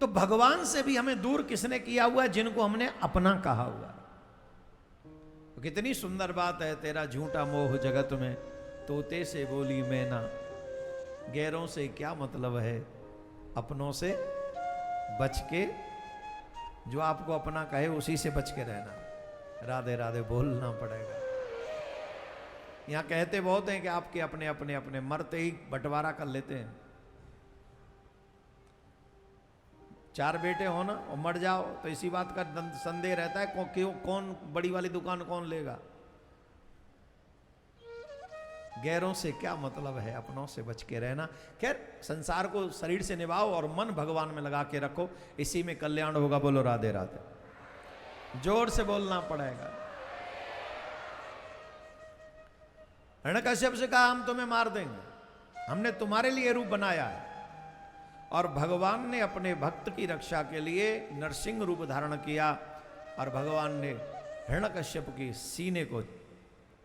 तो भगवान से भी हमें दूर किसने किया हुआ है? जिनको हमने अपना कहा हुआ। तो कितनी सुंदर बात है, तेरा झूठा मोह जगत में, तोते से बोली मैना, गैरों से क्या मतलब है, अपनों से बच के, जो आपको अपना कहे उसी से बच के रहना, राधे राधे बोलना पड़ेगा। यहां कहते बहुत हैं कि आपके अपने अपने अपने, मरते ही बंटवारा कर लेते हैं। 4 बेटे हो ना और मर जाओ तो इसी बात का संदेह रहता है क्यों, कौन बड़ी वाली दुकान कौन लेगा। गैरों से क्या मतलब है, अपनों से बच के रहना। खैर, संसार को शरीर से निभाओ और मन भगवान में लगा के रखो, इसी में कल्याण होगा। बोलो राधे राधे, जोर से बोलना पड़ेगा। हिरण्यकश्यप से कहा हम तुम्हें मार देंगे, हमने तुम्हारे लिए रूप बनाया है। और भगवान ने अपने भक्त की रक्षा के लिए नरसिंह रूप धारण किया और भगवान ने हिरण्यकश्यप की सीने को,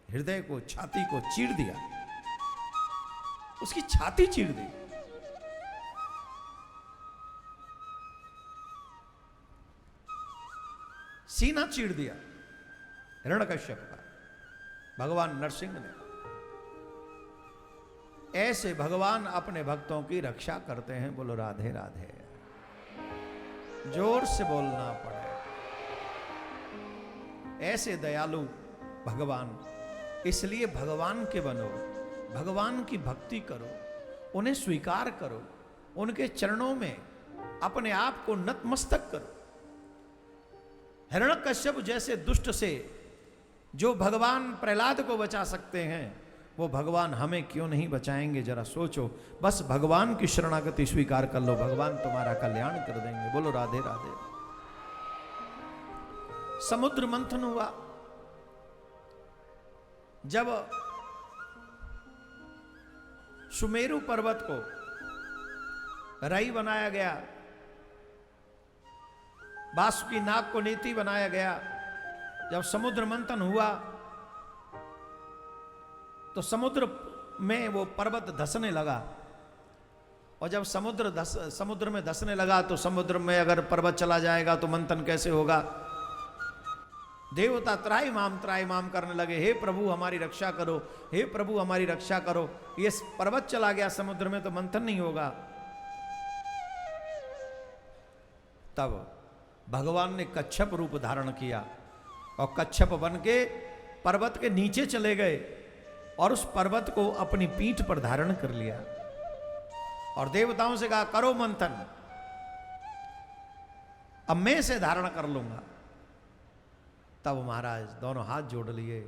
हृदय को, छाती को चीर दिया, उसकी छाती चीर दी। सीना चीर दिया हिरण्यकश्यप का भगवान नरसिंह ने। ऐसे भगवान अपने भक्तों की रक्षा करते हैं। बोलो राधे राधे, जोर से बोलना पड़े। ऐसे दयालु भगवान, इसलिए भगवान के बनो, भगवान की भक्ति करो, उन्हें स्वीकार करो, उनके चरणों में अपने आप को नतमस्तक करो। हिरण्यकश्यप जैसे दुष्ट से जो भगवान प्रहलाद को बचा सकते हैं, वो भगवान हमें क्यों नहीं बचाएंगे? जरा सोचो। बस भगवान की शरणागति स्वीकार कर लो, भगवान तुम्हारा कल्याण कर देंगे। बोलो राधे राधे। समुद्र मंथन हुआ, जब सुमेरु पर्वत को राई बनाया गया, बासुकी नाग को नीति बनाया गया, जब समुद्र मंथन हुआ तो समुद्र में वो पर्वत धंसने लगा। और जब समुद्र में धंसने लगा तो समुद्र में अगर पर्वत चला जाएगा तो मंथन कैसे होगा? देवता त्राहिमाम करने लगे, हे प्रभु हमारी रक्षा करो, हे प्रभु हमारी रक्षा करो। ये पर्वत चला गया समुद्र में तो मंथन नहीं होगा। तब भगवान ने कच्छप रूप धारण किया और कच्छप बन के पर्वत के नीचे चले गए और उस पर्वत को अपनी पीठ पर धारण कर लिया और देवताओं से कहा करो मंथन, अब मैं से धारण कर लूंगा। तब महाराज दोनों हाथ जोड़ लिए।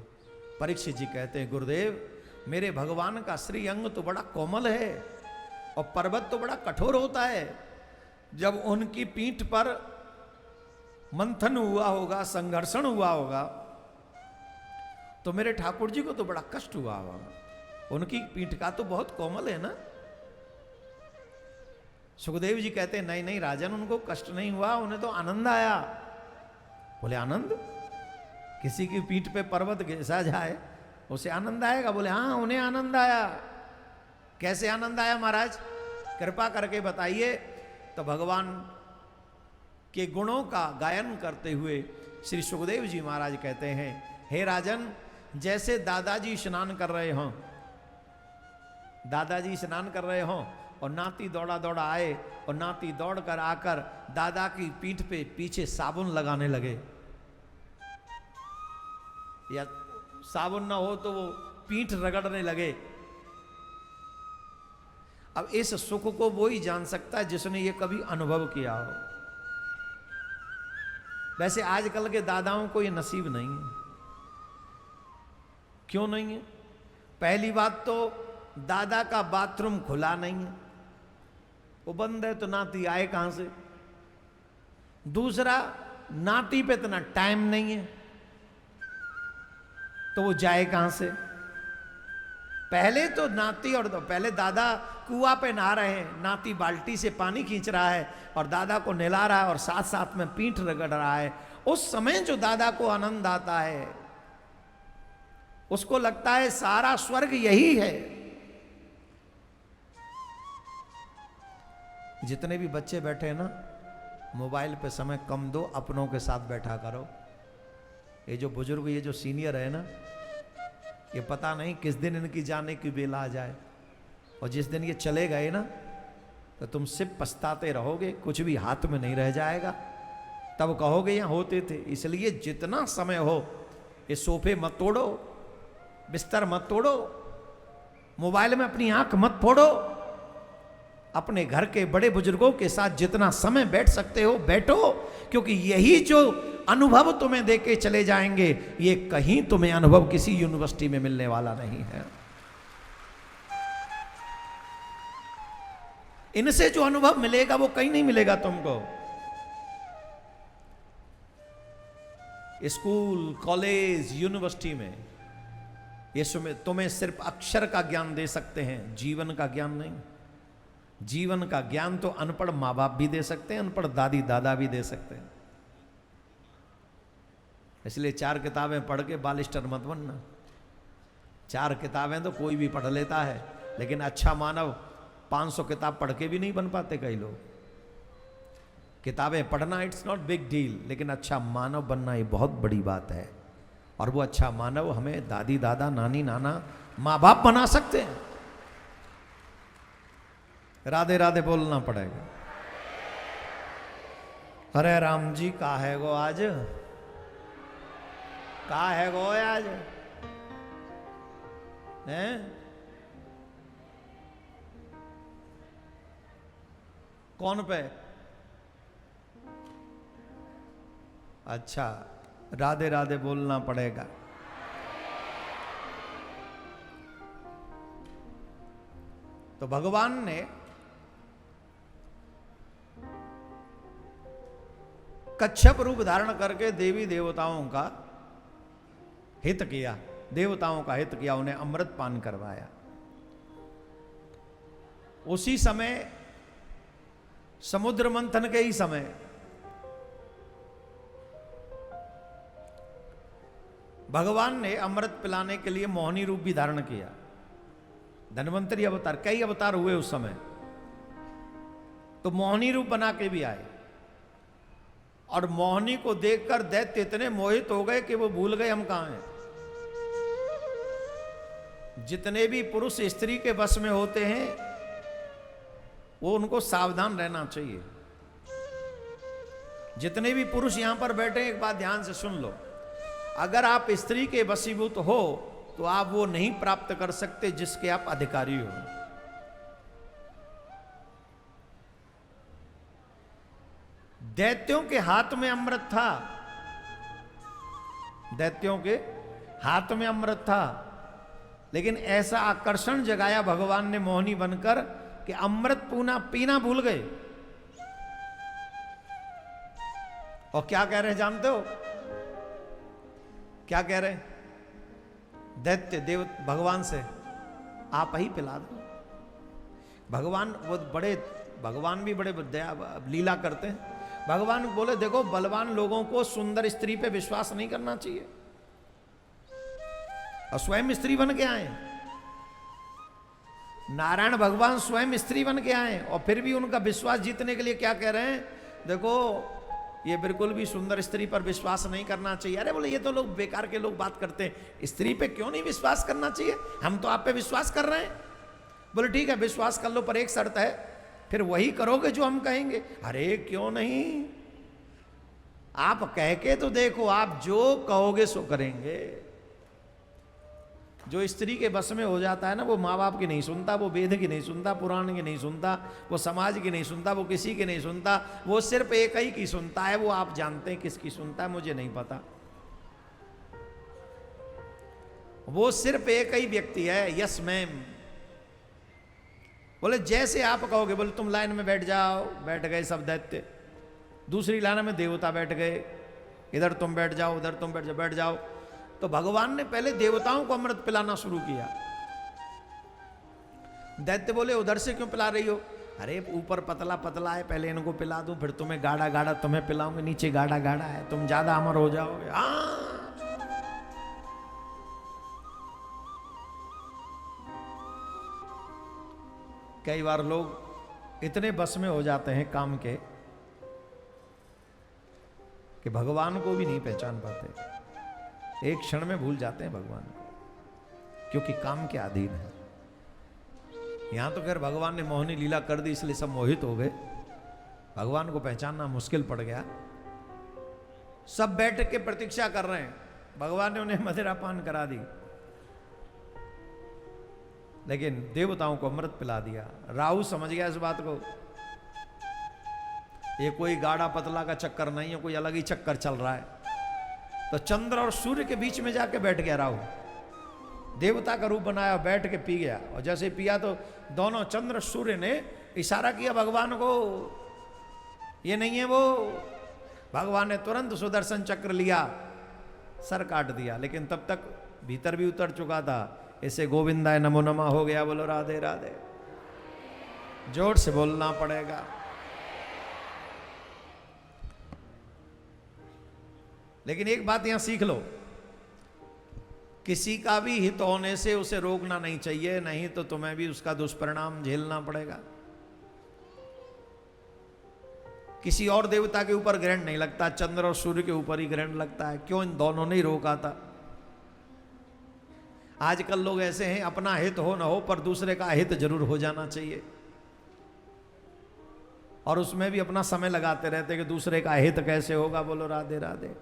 परीक्षित जी कहते हैं, गुरुदेव मेरे भगवान का श्री अंग तो बड़ा कोमल है और पर्वत तो बड़ा कठोर होता है। जब उनकी पीठ पर मंथन हुआ होगा, संघर्षण हुआ होगा, तो मेरे ठाकुर जी को तो बड़ा कष्ट हुआ होगा। उनकी पीठ का तो बहुत कोमल है ना। सुखदेव जी कहते हैं, नहीं नहीं राजन, उनको कष्ट नहीं हुआ, उन्हें तो आनंद आया। बोले आनंद? किसी की पीठ पे पर्वत घिसा जाए उसे आनंद आएगा? बोले हाँ, उन्हें आनंद आया। कैसे आनंद आया महाराज, कृपा करके बताइए। तो भगवान के गुणों का गायन करते हुए श्री सुखदेव जी महाराज कहते हैं, हे राजन, जैसे दादाजी स्नान कर रहे हों, दादाजी स्नान कर रहे हों और नाती दौड़ा दौड़ा आए और नाती दौड़ कर आकर दादा की पीठ पे पीछे साबुन लगाने लगे, या साबुन ना हो तो वो पीठ रगड़ने लगे। अब इस सुख को वो ही जान सकता है जिसने ये कभी अनुभव किया हो। वैसे आजकल के दादाओं को ये नसीब नहीं है। क्यों नहीं है? पहली बात तो दादा का बाथरूम खुला नहीं है, वो बंद है, तो नाती आए कहां से? दूसरा, नाती पे इतना टाइम नहीं है तो वो जाए कहां से? पहले तो नाती और पहले दादा कुआं पे नहा रहे हैं, नाती बाल्टी से पानी खींच रहा है और दादा को नहला रहा है और साथ साथ में पीठ रगड़ रहा है। उस समय जो दादा को आनंद आता है, उसको लगता है सारा स्वर्ग यही है। जितने भी बच्चे बैठे हैं ना, मोबाइल पे समय कम दो, अपनों के साथ बैठा करो। ये जो बुजुर्ग, ये जो सीनियर है ना, ये पता नहीं किस दिन इनकी जाने की बेला आ जाए, और जिस दिन ये चले गए ना तो तुम सिर्फ पछताते रहोगे, कुछ भी हाथ में नहीं रह जाएगा। तब कहोगे यहाँ होते थे। इसलिए जितना समय हो ये सोफे मत तोड़ो, बिस्तर मत तोड़ो, मोबाइल में अपनी आंख मत फोड़ो। अपने घर के बड़े बुजुर्गों के साथ जितना समय बैठ सकते हो बैठो, क्योंकि यही जो अनुभव तुम्हें देके चले जाएंगे, ये कहीं तुम्हें अनुभव किसी यूनिवर्सिटी में मिलने वाला नहीं है। इनसे जो अनुभव मिलेगा वो कहीं नहीं मिलेगा तुमको। स्कूल, कॉलेज, यूनिवर्सिटी में ये तुम्हें सिर्फ अक्षर का ज्ञान दे सकते हैं, जीवन का ज्ञान नहीं। जीवन का ज्ञान तो अनपढ़ माँ बाप भी दे सकते हैं, अनपढ़ दादी दादा भी दे सकते हैं। इसलिए 4 किताबें पढ़ के बालिस्टर मत बनना। 4 किताबें तो कोई भी पढ़ लेता है, लेकिन अच्छा मानव 500 किताब पढ़ के भी नहीं बन पाते कई लोग। किताबें पढ़ना इट्स नॉट बिग डील, लेकिन अच्छा मानव बनना ये बहुत बड़ी बात है। और वो अच्छा मानव हमें दादी दादा, नानी नाना, माँ बाप बना सकते हैं। राधे राधे बोलना पड़ेगा। अरे राम जी का है गो आज, का है गो आज हैं? कौन पे? अच्छा, राधे राधे बोलना पड़ेगा। तो भगवान ने कच्छप रूप धारण करके देवी देवताओं का हित किया, देवताओं का हित किया, उन्हें अमृत पान करवाया। उसी समय समुद्र मंथन के ही समय भगवान ने अमृत पिलाने के लिए मोहिनी रूप भी धारण किया। धन्वंतरी अवतार, कई अवतार हुए उस समय, तो मोहिनी रूप बना के भी आए। और मोहिनी को देखकर दैत्य इतने मोहित हो गए कि वो भूल गए हम कहां हैं। जितने भी पुरुष स्त्री के वश में होते हैं वो उनको सावधान रहना चाहिए। जितने भी पुरुष यहां पर बैठे एक बात ध्यान से सुन लो, अगर आप स्त्री के वशीभूत हो तो आप वो नहीं प्राप्त कर सकते जिसके आप अधिकारी हो। दैत्यों के हाथ में अमृत था, दैत्यों के हाथ में अमृत था, लेकिन ऐसा आकर्षण जगाया भगवान ने मोहिनी बनकर कि अमृत पीना भूल गए। और क्या कह रहे हैं जानते हो? क्या कह रहे हैं? दैत्य देव भगवान से, आप ही पिला दो। भगवान वो बड़े, भगवान भी बड़े लीला करते हैं। भगवान बोले देखो, बलवान लोगों को सुंदर स्त्री पे विश्वास नहीं करना चाहिए, और स्वयं स्त्री बन के आए। नारायण भगवान स्वयं स्त्री बन के आए और फिर भी उनका विश्वास जीतने के लिए क्या कह रहे हैं? देखो, ये बिल्कुल भी सुंदर स्त्री पर विश्वास नहीं करना चाहिए। अरे बोले, ये तो लोग बेकार के लोग बात करते हैं, स्त्री पे क्यों नहीं विश्वास करना चाहिए? हम तो आप पे विश्वास कर रहे हैं। बोले ठीक है, विश्वास कर लो, पर एक शर्त है, फिर वही करोगे जो हम कहेंगे। अरे क्यों नहीं, आप कह के तो देखो, आप जो कहोगे सो करेंगे। जो स्त्री के बस में हो जाता है ना, वो माँ बाप की नहीं सुनता, वो वेद की नहीं सुनता, पुराण की नहीं सुनता, वो समाज की नहीं सुनता, वो किसी की नहीं सुनता, वो सिर्फ एक ही की सुनता है। वो आप जानते हैं किसकी सुनता है, मुझे नहीं पता। वो सिर्फ एक ही व्यक्ति है, यस मैम। बोले जैसे आप कहोगे, बोले तुम लाइन में बैठ जाओ, बैठ गए सब दैत्य। दूसरी लाइन में देवता बैठ गए, इधर तुम बैठ जाओ, उधर तुम बैठ जाओ। तो भगवान ने पहले देवताओं को अमृत पिलाना शुरू किया। दैत्य बोले उधर से क्यों पिला रही हो? अरे ऊपर पतला पतला है, पहले इनको पिला दूं, फिर तुम्हें गाढ़ा गाढ़ा तुम्हें पिलाऊंगे, नीचे गाढ़ा गाढ़ा है, तुम ज्यादा अमर हो जाओगे। कई बार लोग इतने बस में हो जाते हैं काम के कि भगवान को भी नहीं पहचान पाते, एक क्षण में भूल जाते हैं भगवान को, क्योंकि काम के अधीन है। यहां तो खैर भगवान ने मोहनी लीला कर दी, इसलिए सब मोहित हो गए, भगवान को पहचानना मुश्किल पड़ गया। सब बैठ के प्रतीक्षा कर रहे हैं, भगवान ने उन्हें मदिरा पान करा दी, लेकिन देवताओं को अमृत पिला दिया। राहु समझ गया इस बात को, ये कोई गाढ़ा पतला का चक्कर नहीं है, कोई अलग ही चक्कर चल रहा है। तो चंद्र और सूर्य के बीच में जाके बैठ गया राहु, देवता का रूप बनाया, बैठ के पी गया। और जैसे पिया तो दोनों चंद्र सूर्य ने इशारा किया भगवान को, ये नहीं है वो। भगवान ने तुरंत सुदर्शन चक्र लिया, सर काट दिया, लेकिन तब तक भीतर भी उतर चुका था। इसे गोविंदाय नमो नमः हो गया। बोलो राधे राधे, जोर से बोलना पड़ेगा। लेकिन एक बात यहां सीख लो, किसी का भी हित होने से उसे रोकना नहीं चाहिए, नहीं तो तुम्हें भी उसका दुष्परिणाम झेलना पड़ेगा। किसी और देवता के ऊपर ग्रहण नहीं लगता, चंद्र और सूर्य के ऊपर ही ग्रहण लगता है। क्यों? इन दोनों ने ही रोका था। आजकल लोग ऐसे हैं, अपना हित हो ना हो पर दूसरे का हित जरूर हो जाना चाहिए, और उसमें भी अपना समय लगाते रहते कि दूसरे का हित कैसे होगा। बोलो राधे राधे।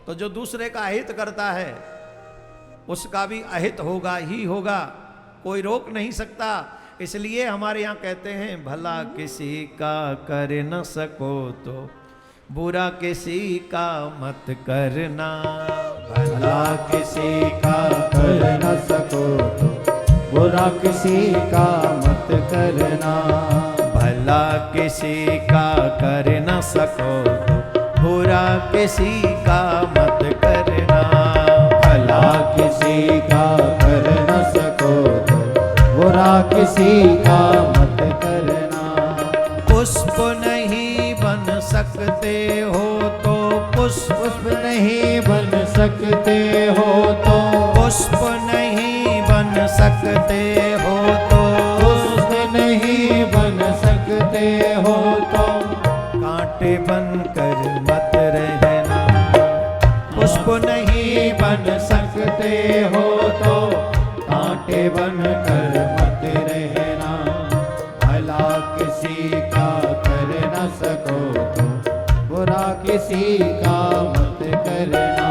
तो जो दूसरे का हित करता है उसका भी अहित होगा ही होगा, कोई रोक नहीं सकता। इसलिए हमारे यहाँ कहते हैं, भला किसी का कर न सको तो बुरा किसी का मत करना। भला किसी का कर न सको तो बुरा किसी का मत करना। भला किसी का कर न सको तो बुरा किसी का मत करना। भला किसी का कर न सको तो बुरा किसी का मत करना। पुष्प नहीं बन सकते हो तो पुष्प नहीं बन सकते हो तो पुष्प नहीं बन सकते हो तो पुष्प नहीं बन सकते हो तो कांटे बनकर मत रहना। पुष्प नहीं बन सकते हो तो कांटे बनकर मत रहना। भला किसी का कर न सको तो बुरा किसी का मत करना।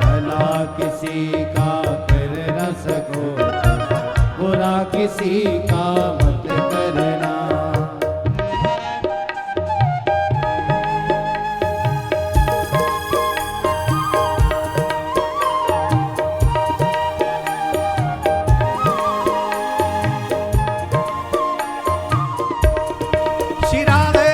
भला किसी का कर न सको तो बुरा किसी का मत करना। श्री राधे।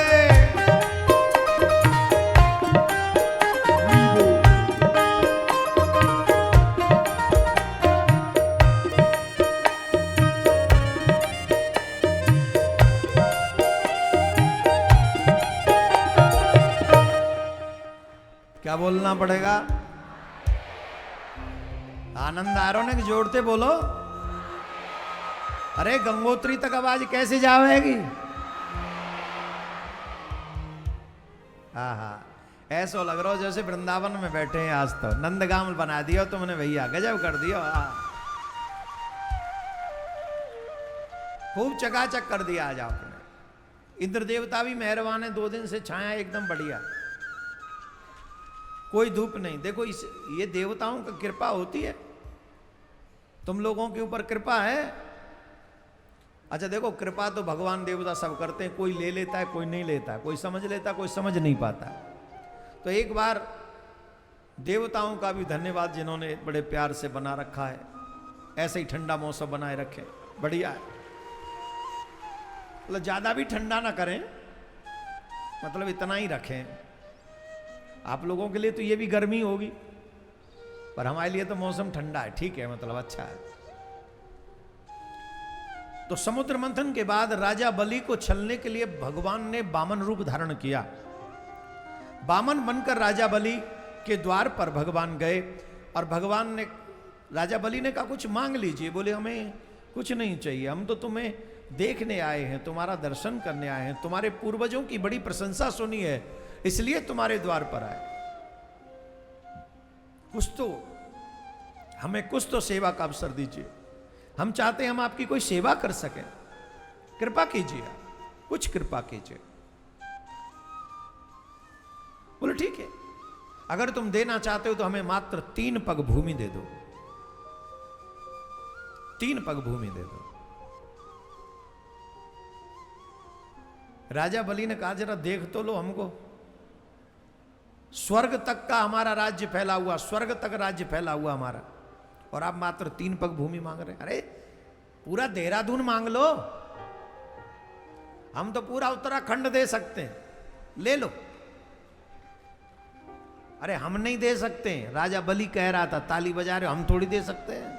क्या बोलना पड़ेगा? आनंद आ रहा है कि जोड़ते बोलो? अरे गंगोत्री तक आवाज कैसे जाएगी? हाँ, ऐसा लग रहा हो जैसे वृंदावन में बैठे हैं। आज तो नंदगाम बना दिया तुमने भैया, गजब कर दिया। खूब चकाचक कर दिया आज आपने। इंद्र देवता भी मेहरबान है, 2 दिन से छाया एकदम बढ़िया, कोई धूप नहीं। देखो ये देवताओं की कृपा होती है, तुम लोगों के ऊपर कृपा है। अच्छा देखो, कृपा तो भगवान देवता सब करते हैं, कोई ले लेता है कोई नहीं लेता है, कोई समझ लेता है कोई समझ नहीं पाता। तो एक बार देवताओं का भी धन्यवाद जिन्होंने बड़े प्यार से बना रखा है, ऐसे ही ठंडा मौसम बनाए रखे, बढ़िया है। मतलब ज्यादा भी ठंडा ना करें, मतलब इतना ही रखें। आप लोगों के लिए तो ये भी गर्मी होगी, पर हमारे लिए तो मौसम ठंडा है, ठीक है, मतलब अच्छा है। तो समुद्र मंथन के बाद राजा बलि को छलने के लिए भगवान ने वामन रूप धारण किया। वामन बनकर राजा बलि के द्वार पर भगवान गए और भगवान ने, राजा बलि ने कहा कुछ मांग लीजिए। बोले हमें कुछ नहीं चाहिए, हम तो तुम्हें देखने आए हैं, तुम्हारा दर्शन करने आए हैं, तुम्हारे पूर्वजों की बड़ी प्रशंसा सुनी है, इसलिए तुम्हारे द्वार पर आए। कुछ तो हमें कुछ तो सेवा का अवसर दीजिए, हम चाहते हैं हम आपकी कोई सेवा कर सकें, कृपा कीजिए, कुछ कृपा कीजिए। बोले ठीक है, अगर तुम देना चाहते हो तो हमें मात्र 3 पग भूमि दे दो, 3 पग भूमि दे दो। राजा बलि ने कहा जरा देख तो लो हमको, स्वर्ग तक का हमारा राज्य फैला हुआ, स्वर्ग तक राज्य फैला हुआ हमारा, और आप मात्र 3 पग भूमि मांग रहे हैं। अरे पूरा देहरादून मांग लो, हम तो पूरा उत्तराखंड दे सकते हैं, ले लो। अरे हम नहीं दे सकते, राजा बलि कह रहा था, ताली बजा रहे हो, हम थोड़ी दे सकते हैं।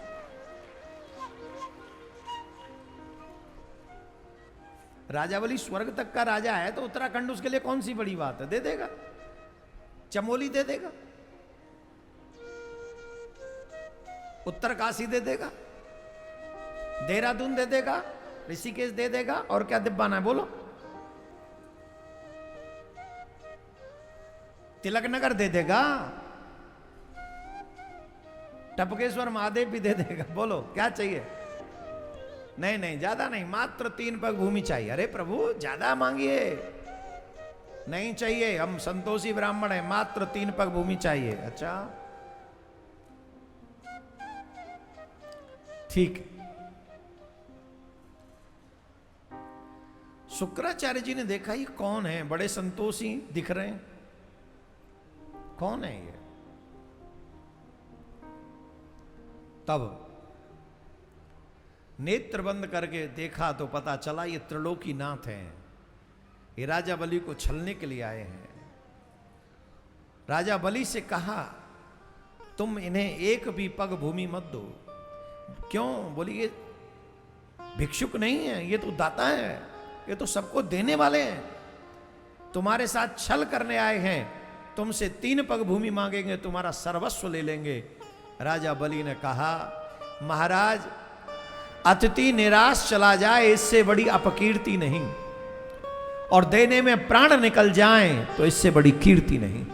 राजा बलि स्वर्ग तक का राजा है तो उत्तराखंड उसके लिए कौन सी बड़ी बात है, दे देगा, चमोली दे देगा, उत्तरकाशी दे देगा, देहरादून दे देगा, ऋषिकेश दे देगा, और क्या दिब्बाना है बोलो, तिलकनगर दे देगा, टपकेश्वर महादेव भी दे देगा, बोलो क्या चाहिए। नहीं नहीं ज्यादा नहीं, मात्र 3 पग भूमि चाहिए। अरे प्रभु ज्यादा मांगिए, नहीं चाहिए, हम संतोषी ब्राह्मण हैं, मात्र 3 पग भूमि चाहिए। अच्छा ठीक। शुक्राचार्य जी ने देखा ये कौन है, बड़े संतोषी दिख रहे हैं, कौन है ये। तब नेत्र बंद करके देखा तो पता चला ये त्रिलोकीनाथ हैं, ये राजा बलि को छलने के लिए आए हैं। राजा बलि से कहा तुम इन्हें 1 भी पग भूमि मत दो। क्यों? बोली ये भिक्षुक नहीं है, ये तो दाता है, ये तो सबको देने वाले हैं, तुम्हारे साथ छल करने आए हैं, तुमसे 3 पग भूमि मांगेंगे, तुम्हारा सर्वस्व ले लेंगे। राजा बलि ने कहा महाराज अतिथि निराश चला जाए इससे बड़ी अपकीर्ति नहीं, और देने में प्राण निकल जाएं तो इससे बड़ी कीर्ति नहीं।